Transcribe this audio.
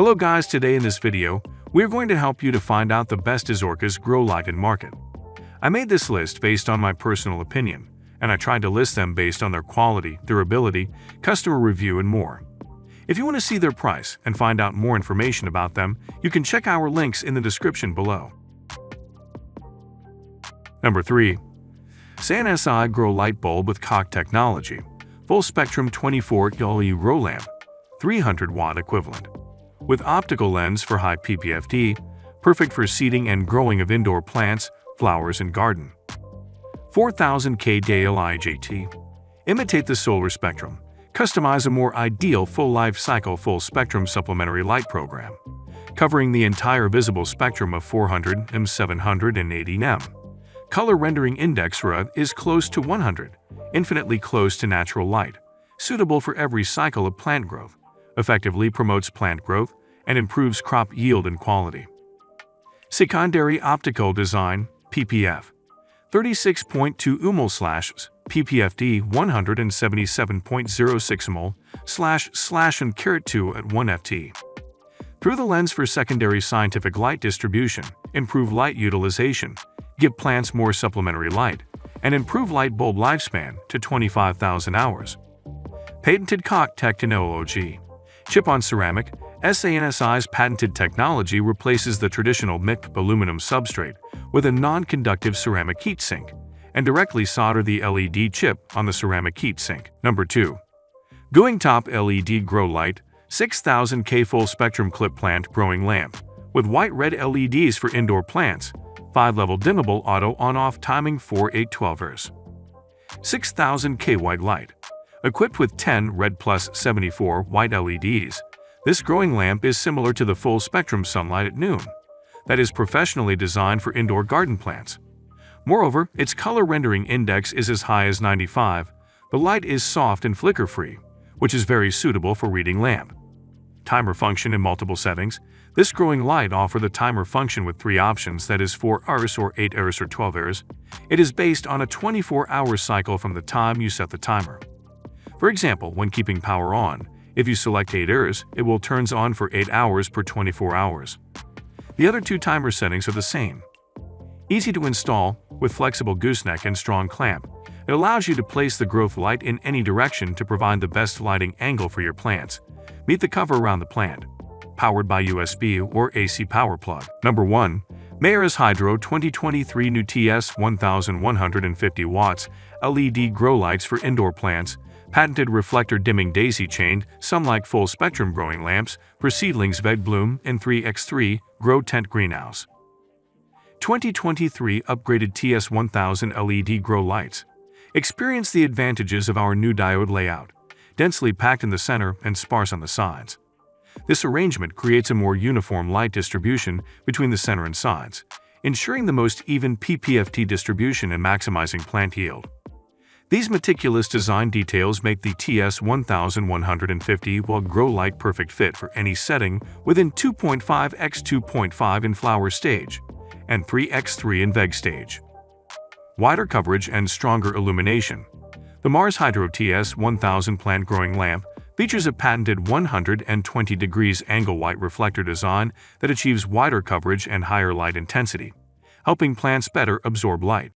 Hello guys, today in this video, we are going to help you to find out the best Ezorkas grow light in market. I made this list based on my personal opinion, and I tried to list them based on their quality, durability, customer review, and more. If you want to see their price and find out more information about them, you can check our links in the description below. Number 3. SANSI Grow Light Bulb with Cock Technology, Full Spectrum 24 LED Row Lamp, 300 Watt equivalent. With optical lens for high ppfd, perfect for seeding and growing of indoor plants, flowers, and garden. 4000 K DLIGT. Imitate the solar spectrum. Customize a more ideal full life cycle full spectrum supplementary light program, covering the entire visible spectrum of 400 m 780 m. Color rendering index RA is close to 100, infinitely close to natural light, suitable for every cycle of plant growth, effectively promotes plant growth, and improves crop yield and quality. Secondary optical design, ppf. 36.2 UML ppfd 177.06 mol / and caret 2 at 1 ft. Through the lens for secondary scientific light distribution, improve light utilization, give plants more supplementary light, and improve light bulb lifespan to 25,000 hours. Patented Cock Technology. Chip-on ceramic, SANSI's patented technology replaces the traditional MIP aluminum substrate with a non-conductive ceramic heatsink and directly solder the LED chip on the ceramic heatsink. Number 2. Going Top LED Grow Light 6000 K Full Spectrum Clip Plant Growing Lamp with white-red LEDs for indoor plants, 5-level dimmable auto on-off timing 4-8-12 hours. 6000 K White Light. Equipped with 10 red plus 74 white LEDs, this growing lamp is similar to the full spectrum sunlight at noon, that is professionally designed for indoor garden plants. Moreover, its color rendering index is as high as 95. The light is soft and flicker-free, which is very suitable for reading lamp. Timer function in multiple settings. This growing light offers the timer function with 3 options, that is 4 hours or 8 hours or 12 hours. It is based on a 24-hour cycle from the time you set the timer. For example, when keeping power on, if you select 8 hours, it will turn on for 8 hours per 24 hours. The other 2 timer settings are the same. Easy to install, with flexible gooseneck and strong clamp. It allows you to place the growth light in any direction to provide the best lighting angle for your plants. Meet the cover around the plant. Powered by USB or AC power plug. Number 1. Mayors Hydro 2023 New TS 1150 watts LED Grow Lights for Indoor Plants. Patented reflector dimming daisy-chained, sunlight full spectrum growing lamps for seedlings veg bloom in 3x3 grow tent greenhouse. 2023 upgraded TS1000 LED grow lights. Experience the advantages of our new diode layout, densely packed in the center and sparse on the sides. This arrangement creates a more uniform light distribution between the center and sides, ensuring the most even ppfd distribution and maximizing plant yield. These meticulous design details make the TS1150 watt grow light perfect fit for any setting within 2.5 x 2.5 in flower stage and 3x3 in veg stage. Wider coverage and stronger illumination. The Mars Hydro TS1000 plant growing lamp features a patented 120 degrees angle white reflector design that achieves wider coverage and higher light intensity, helping plants better absorb light.